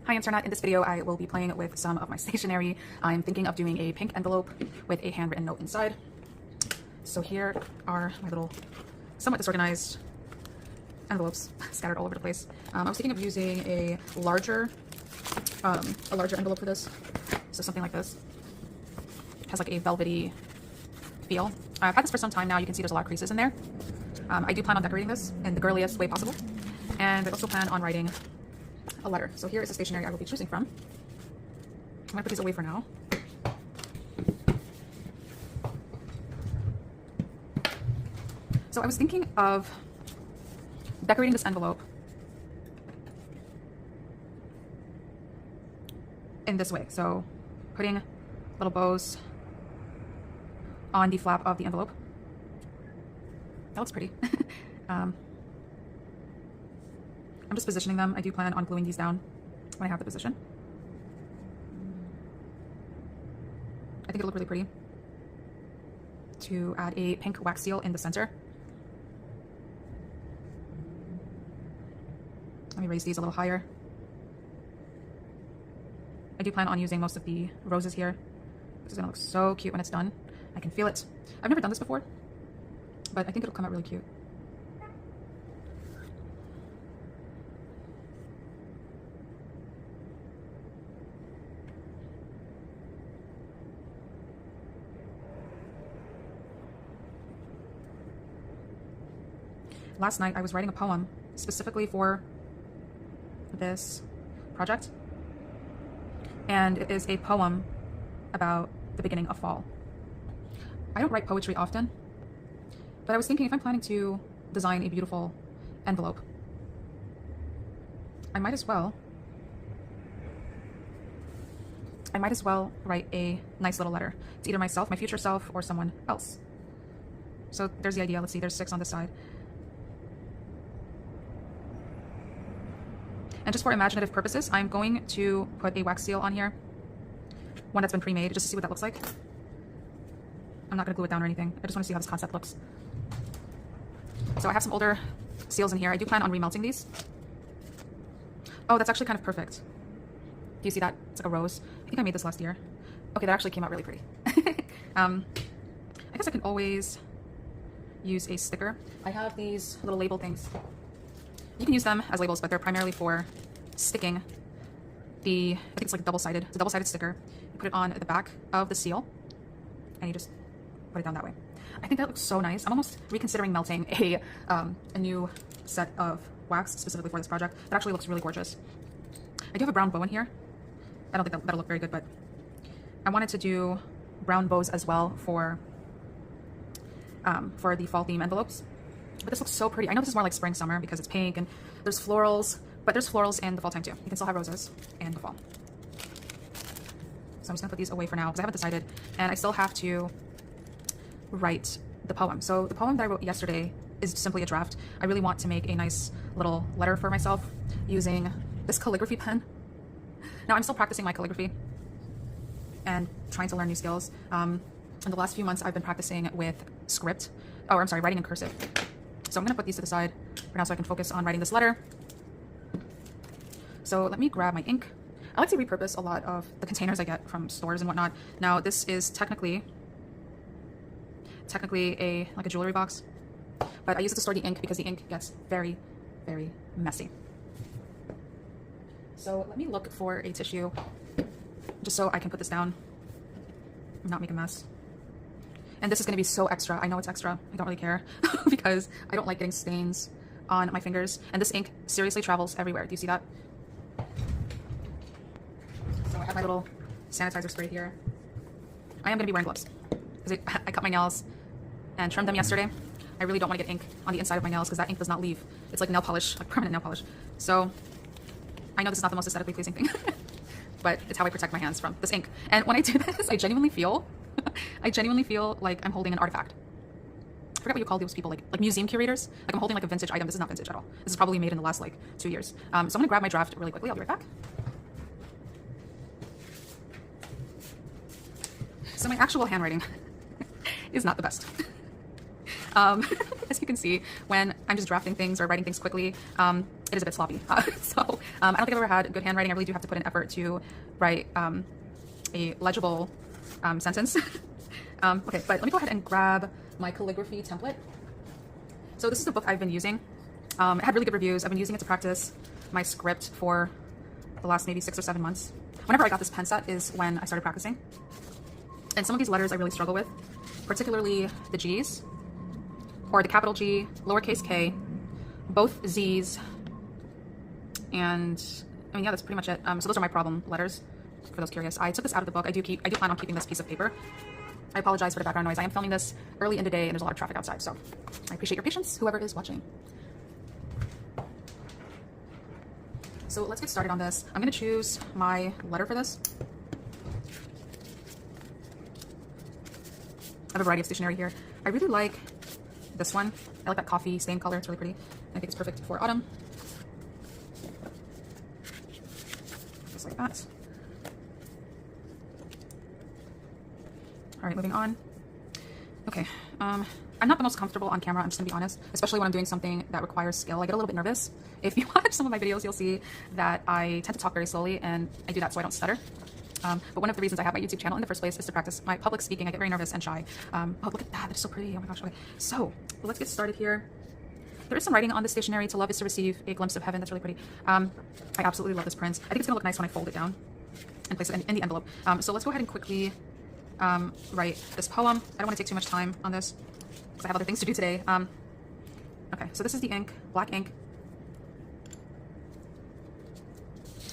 Hi Internet, in this video I will be playing with some of my stationery. I'm thinking of doing a pink envelope with a handwritten note inside. So here are my little somewhat disorganized envelopes scattered all over the place. I was thinking of using a larger envelope for this. So something like this. It has like a velvety feel. I've had this for some time now. You can see there's a lot of creases in there. I do plan on decorating this in the girliest way possible. And I also plan on writing a letter. So here is the stationery I will be choosing from. I'm gonna put these away for now. So I was thinking of decorating this envelope in this way. So putting little bows on the flap of the envelope. That looks pretty. I'm just positioning them. I do plan on gluing these down when I have the position. I think it'll look really pretty to add a pink wax seal in the center. Let me raise these a little higher. I do plan on using most of the roses here. This is gonna look so cute when it's done. I can feel it. I've never done this before, but I think it'll come out really cute. Last night I was writing a poem specifically for this project, and it is a poem about the beginning of fall. I don't write poetry often, but I was thinking if I'm planning to design a beautiful envelope, I might as well write a nice little letter to either myself, my future self, or someone else. So there's the idea. Let's see, there's 6 on this side. And just for imaginative purposes, I'm going to put a wax seal on here, one that's been pre-made, just to see what that looks like. I'm not going to glue it down or anything. I just want to see how this concept looks. So I have some older seals in here. I do plan on remelting these. Oh, that's actually kind of perfect. Do you see that? It's like a rose. I think I made this last year. Okay, that actually came out really pretty. I guess I can always use a sticker. I have these little label things. You can use them as labels, but they're primarily for sticking the, I think it's like double-sided. It's a double-sided sticker. You put it on the back of the seal, and you just put it down that way. I think that looks so nice. I'm almost reconsidering melting a new set of wax specifically for this project. That actually looks really gorgeous. I do have a brown bow in here. I don't think that'll look very good, but I wanted to do brown bows as well for the fall theme envelopes. But this looks so pretty. I know this is more like spring, summer because it's pink and there's florals, but there's florals in the fall time too. You can still have roses in the fall. So I'm just gonna put these away for now because I haven't decided, and I still have to write the poem. So the poem that I wrote yesterday is simply a draft. I really want to make a nice little letter for myself using this calligraphy pen. Now I'm still practicing my calligraphy and trying to learn new skills. In the last few months I've been practicing with script, writing in cursive. So I'm going to put these to the side for now so I can focus on writing this letter. So let me grab my ink. I like to repurpose a lot of the containers I get from stores and whatnot. Now this is technically a jewelry box, but I use it to store the ink because the ink gets very, very messy. So let me look for a tissue just so I can put this down and not make a mess. And this is going to be so extra. I know it's extra. I don't really care because I don't like getting stains on my fingers. And this ink seriously travels everywhere. Do you see that? So I have my little sanitizer spray here. I am going to be wearing gloves because I cut my nails and trimmed them yesterday. I really don't want to get ink on the inside of my nails because that ink does not leave. It's like nail polish, like permanent nail polish. So I know this is not the most aesthetically pleasing thing, but it's how I protect my hands from this ink. And when I do this, I genuinely feel like I'm holding an artifact. I forget what you call those people, like museum curators. Like I'm holding like a vintage item. This is not vintage at all. This is probably made in the last like 2 years. So I'm gonna grab my draft really quickly. I'll be right back. So my actual handwriting is not the best. As you can see, when I'm just drafting things or writing things quickly, it is a bit sloppy. So I don't think I've ever had good handwriting. I really do have to put an effort to write a legible sentence. Okay, but let me go ahead and grab my calligraphy template. So this is the book I've been using. It had really good reviews. I've been using it to practice my script for the last maybe 6 or 7 months. Whenever I got this pen set is when I started practicing. And some of these letters I really struggle with, particularly the G's, or the capital G, lowercase k, both Z's, and I mean, yeah, that's pretty much it. So those are my problem letters, for those curious. I took this out of the book. I do plan on keeping this piece of paper. I apologize for the background noise. I am filming this early in the day and there's a lot of traffic outside, so I appreciate your patience, whoever is watching. So let's get started on this. I'm going to choose my letter for this. I have a variety of stationery here. I really like this one. I like that coffee stain color. It's really pretty. I think it's perfect for autumn. Just like that. All right, moving on. Okay, I'm not the most comfortable on camera, I'm just gonna be honest, especially when I'm doing something that requires skill. I get a little bit nervous. If you watch some of my videos, you'll see that I tend to talk very slowly, and I do that so I don't stutter. But one of the reasons I have my YouTube channel in the first place is to practice my public speaking. I get very nervous and shy. Oh, look at that, that's so pretty. Oh my gosh. Okay, so let's get started here. There is some writing on the stationery. To love is to receive, a glimpse of heaven. That's really pretty. I absolutely love this print. I think it's gonna look nice when I fold it down and place it in the envelope. So let's go ahead and quickly write this poem. I don't want to take too much time on this because I have other things to do today. Okay, so this is the ink, black ink.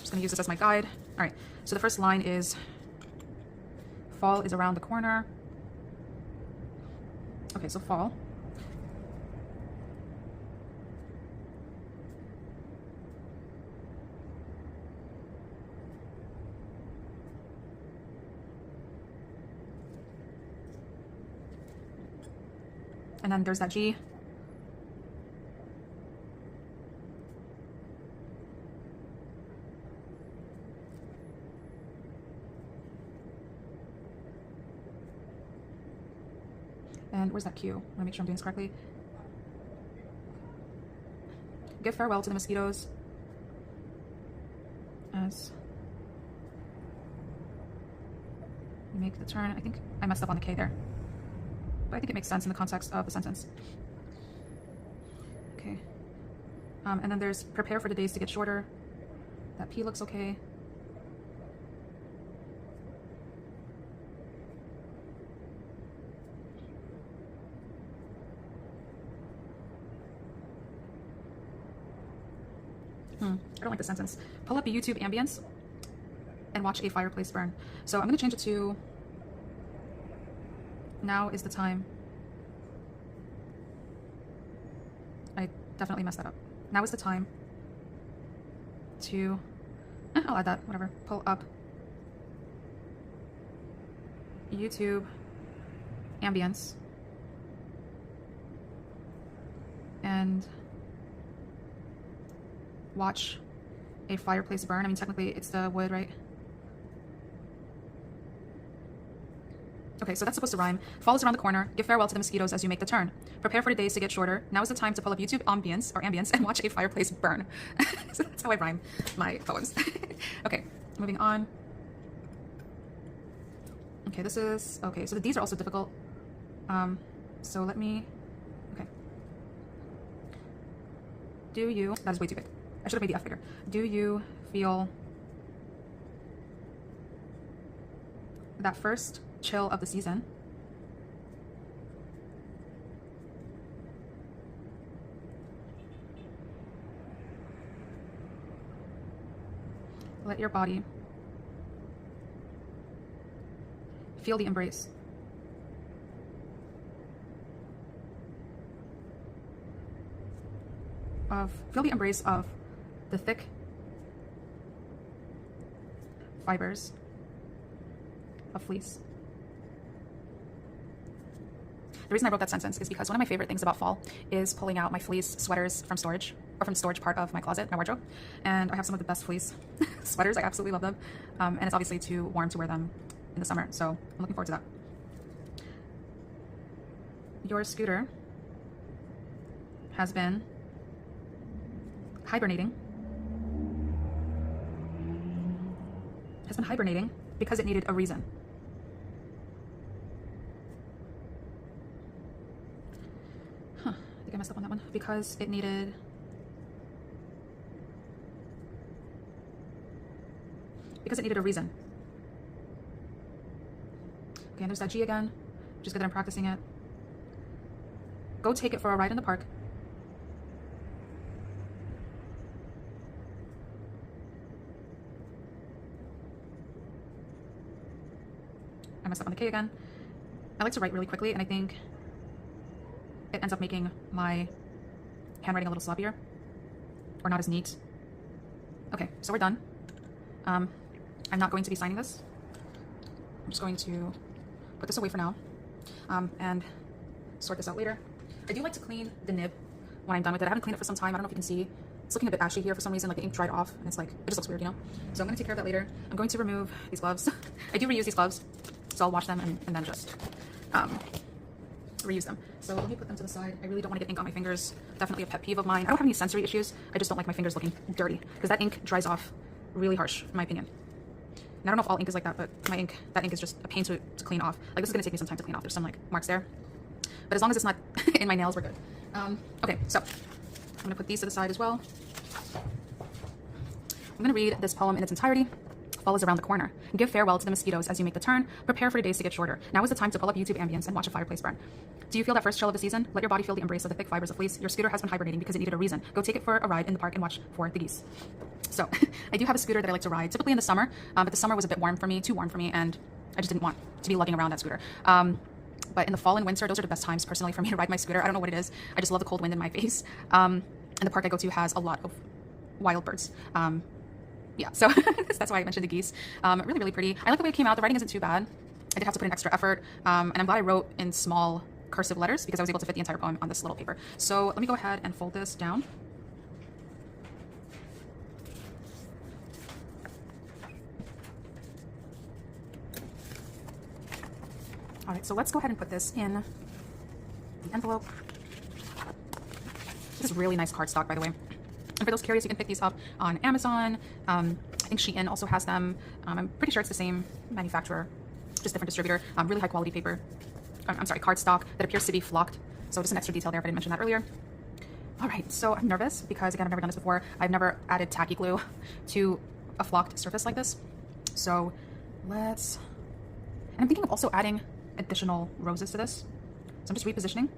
Just gonna use this as my guide. All right, so the first line is, fall is around the corner. Okay, so fall. And then there's that G. And where's that Q? I want to make sure I'm doing this correctly. Give farewell to the mosquitoes as you make the turn. I think I messed up on the K there, but I think it makes sense in the context of the sentence. Okay. And then there's prepare for the days to get shorter. That P looks okay. I don't like the sentence. Pull up a YouTube ambience and watch a fireplace burn. So I'm going to change it to, now is the time. I definitely messed that up. Now is the time to, I'll add that, whatever. Pull up YouTube ambience and watch a fireplace burn. I mean, technically it's the wood, right? Okay, so that's supposed to rhyme. Fall is around the corner. Give farewell to the mosquitoes as you make the turn. Prepare for the days to get shorter. Now is the time to pull up YouTube ambience and watch a fireplace burn. So that's how I rhyme my poems. Okay, moving on. Okay, this is, okay, so the D's are also difficult. So let me, okay. Do you, that is way too big. I should have made the F bigger. Do you feel that first chill of the season? Let your body feel the embrace of the thick fibers of fleece. The reason I wrote that sentence is because one of my favorite things about fall is pulling out my fleece sweaters from storage, or from the storage part of my closet, my wardrobe. And I have some of the best fleece sweaters. I absolutely love them. And it's obviously too warm to wear them in the summer, so I'm looking forward to that. Your scooter has been hibernating. Has been hibernating because it needed a reason. Huh, I think I messed up on that one. Because it needed... Because it needed a reason. Okay, and there's that G again. Just good that I'm practicing it. Go take it for a ride in the park. I messed up on the K again. I like to write really quickly, and I think it ends up making my handwriting a little sloppier or not as neat. Okay, so we're done. I'm not going to be signing this. I'm just going to put this away for now and sort this out later. I do like to clean the nib when I'm done with it. I haven't cleaned it for some time. I don't know if you can see. It's looking a bit ashy here for some reason, like the ink dried off, and it's like, it just looks weird, you know? So I'm going to take care of that later. I'm going to remove these gloves. I do reuse these gloves, so I'll wash them and then just reuse them. So let me put them to the side. I really don't want to get ink on my fingers. Definitely a pet peeve of mine. I don't have any sensory issues. I just don't like my fingers looking dirty because that ink dries off really harsh, in my opinion. And I don't know if all ink is like that, but that ink is just a pain to clean off. Like, this is going to take me some time to clean off. There's some like marks there. But as long as it's not in my nails, we're good. Okay, so I'm going to put these to the side as well. I'm going to read this poem in its entirety. Fall is around the corner. Give farewell to the mosquitoes as you make the turn. Prepare for the days to get shorter. Now is the time to pull up YouTube ambience and watch a fireplace burn. Do you feel that first chill of the season? Let your body feel the embrace of the thick fibers of fleece. Your scooter has been hibernating because it needed a reason. Go take it for a ride in the park and watch for the geese. So I do have a scooter that I like to ride, typically in the summer, but the summer was a bit warm for me, too warm for me, and I just didn't want to be lugging around that scooter. But in the fall and winter, those are the best times personally for me to ride my scooter. I don't know what it is. I just love the cold wind in my face. And the park I go to has a lot of wild birds. Yeah, so that's why I mentioned the geese. Really, really pretty. I like the way it came out. The writing isn't too bad. I did have to put in extra effort, and I'm glad I wrote in small cursive letters because I was able to fit the entire poem on this little paper. So let me go ahead and fold this down. All right, so let's go ahead and put this in the envelope. This is really nice cardstock, by the way. And for those curious, you can pick these up on Amazon. I think Shein also has them. I'm pretty sure it's the same manufacturer, just different distributor. Really high quality paper. I'm sorry, cardstock that appears to be flocked. So just an extra detail there if I didn't mention that earlier. All right, so I'm nervous because, again, I've never done this before. I've never added tacky glue to a flocked surface like this. So let's... And I'm thinking of also adding additional roses to this. So I'm just repositioning.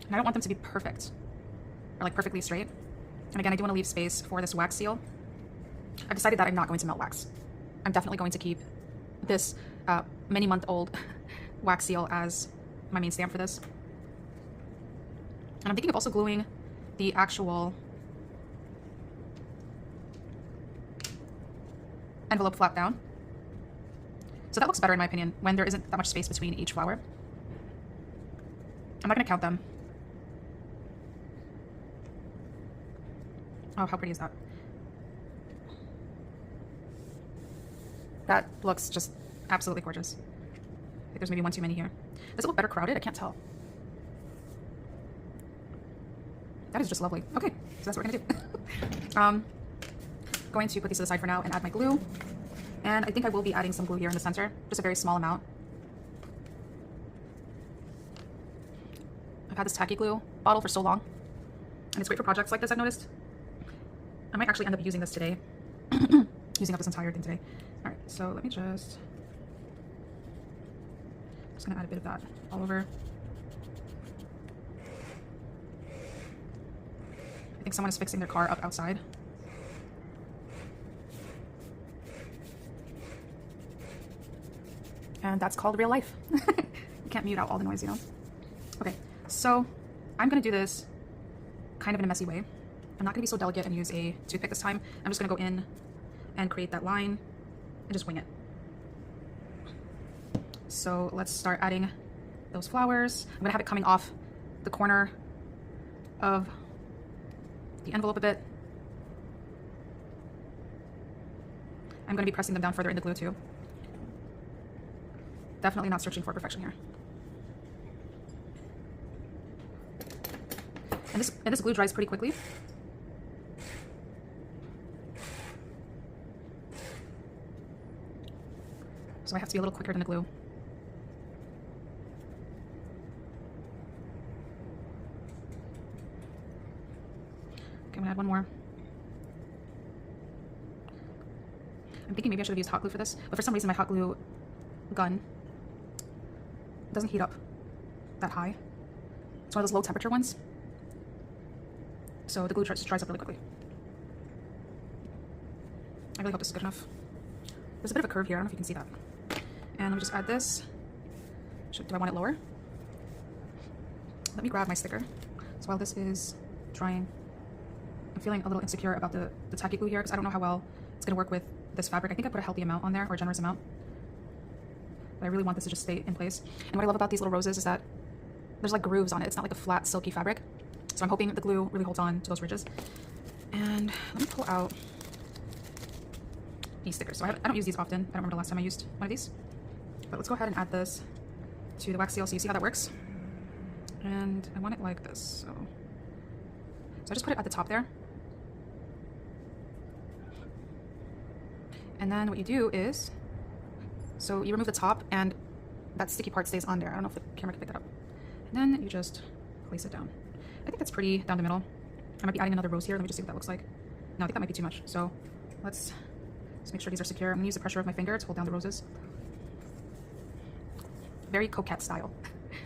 And I don't want them to be perfect or like perfectly straight. And again, I do want to leave space for this wax seal. I've decided that I'm not going to melt wax. I'm definitely going to keep this many-month-old wax seal as my main stamp for this. And I'm thinking of also gluing the actual envelope flap down. So that looks better in my opinion when there isn't that much space between each flower. I'm not going to count them. Oh, how pretty is that? That looks just absolutely gorgeous. I think there's maybe one too many here. Does it look better crowded? I can't tell. That is just lovely. Okay, so that's what we're gonna do. Going to put these to the side for now and add my glue. And I think I will be adding some glue here in the center, just a very small amount. I've had this tacky glue bottle for so long, and it's great for projects like this, I've noticed. I might actually end up using this today, using up this entire thing today. All right, so let me just gonna add a bit of that all over. I think someone is fixing their car up outside. And that's called real life. You can't mute out all the noise, you know? Okay, so I'm gonna do this kind of in a messy way. I'm not gonna be so delicate and use a toothpick this time. I'm just gonna go in and create that line and just wing it. So let's start adding those flowers. I'm gonna have it coming off the corner of the envelope a bit. I'm gonna be pressing them down further in the glue too. Definitely not searching for perfection here. And this glue dries pretty quickly. So I have to be a little quicker than the glue. Okay, I'm gonna add one more. I'm thinking maybe I should have used hot glue for this, but for some reason my hot glue gun doesn't heat up that high. It's one of those low temperature ones. So the glue just dries up really quickly. I really hope this is good enough. There's a bit of a curve here, I don't know if you can see that. And let me just add this. Do I want it lower? Let me grab my sticker. So while this is drying, I'm feeling a little insecure about the tacky glue here because I don't know how well it's gonna work with this fabric. I think I put a healthy amount on there, or a generous amount. But I really want this to just stay in place. And what I love about these little roses is that there's like grooves on it. It's not like a flat, silky fabric. So I'm hoping the glue really holds on to those ridges. And let me pull out these stickers. So I don't use these often. I don't remember the last time I used one of these. But let's go ahead and add this to the wax seal so you see how that works. And I want it like this. So I just put it at the top there. And then what you do is, so you remove the top and that sticky part stays on there. I don't know if the camera can pick that up. And then you just place it down. I think that's pretty down the middle. I might be adding another rose here. Let me just see what that looks like. No, I think that might be too much. So let's just make sure these are secure. I'm gonna use the pressure of my finger to hold down the roses. Very Coquette style,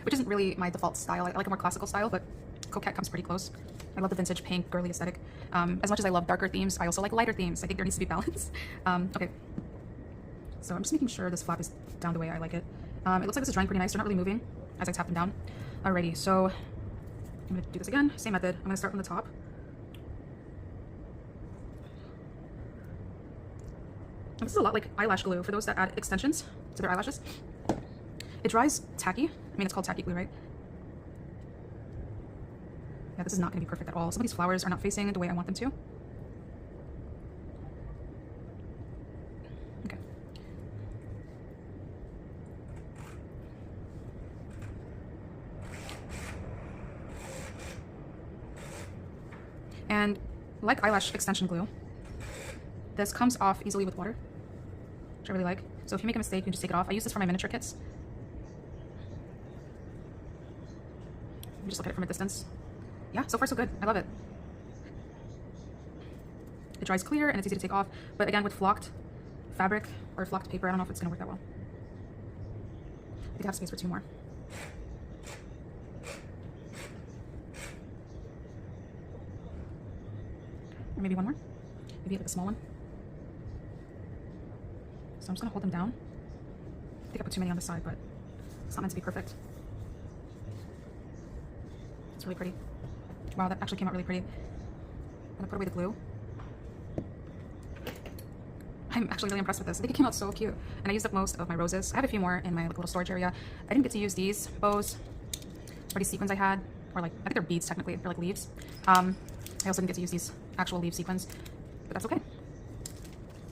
which isn't really my default style. I like a more classical style, but Coquette comes pretty close. I love the vintage pink girly aesthetic. As much as I love darker themes, I also like lighter themes. I think there needs to be balance. Okay, so I'm just making sure this flap is down the way I like it. It looks like this is drying pretty nice. They're not really moving as I tap them down. Alrighty, so I'm gonna do this again. Same method. I'm gonna start from the top. This is a lot like eyelash glue for those that add extensions to their eyelashes. It dries tacky. I mean, it's called tacky glue, right? Yeah, this is not going to be perfect at all. Some of these flowers are not facing the way I want them to. Okay. And like eyelash extension glue, this comes off easily with water, which I really like. So if you make a mistake, you can just take it off. I use this for my miniature kits. Let me just look at it from a distance. Yeah, so far so good. I love it. It dries clear and it's easy to take off. But again, with flocked fabric or flocked paper, I don't know if it's gonna work that well. I think I have space for two more. Or maybe one more. Maybe like a small one. So I'm just gonna hold them down. I think I put too many on the side, but it's not meant to be perfect. It's really pretty. Wow, that actually came out really pretty. I'm gonna put away the glue. I'm actually really impressed with this. I think it came out so cute. And I used up most of my roses. I have a few more in my little storage area. I didn't get to use these bows or these sequins I had, or like, I think they're beads technically, they're like leaves. I also didn't get to use these actual leaf sequins, but that's okay.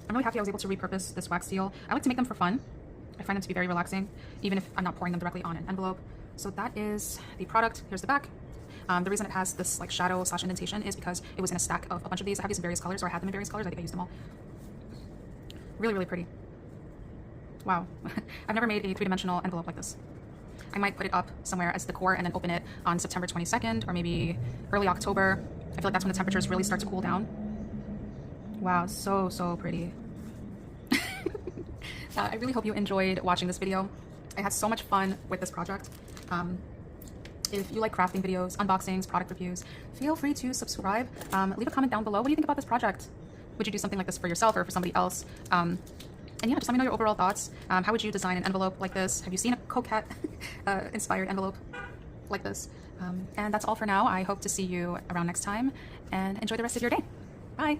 I'm really happy I was able to repurpose this wax seal. I like to make them for fun. I find them to be very relaxing, even if I'm not pouring them directly on an envelope. So that is the product. Here's the back. The reason it has this like shadow / indentation is because it was in a stack of a bunch of these. I have these in various colors, or I had them in various colors. I think I used them all. Really, really pretty. Wow. I've never made a three-dimensional envelope like this. I might put it up somewhere as decor and then open it on September 22nd or maybe early October. I feel like that's when the temperatures really start to cool down. Wow, so, so pretty. I really hope you enjoyed watching this video. I had so much fun with this project. If you like crafting videos, unboxings, product reviews, feel free to subscribe. Leave a comment down below. What do you think about this project? Would you do something like this for yourself or for somebody else? And yeah, just let me know your overall thoughts. How would you design an envelope like this? Have you seen a Coquette inspired envelope like this? And that's all for now. I hope to see you around next time and enjoy the rest of your day. Bye.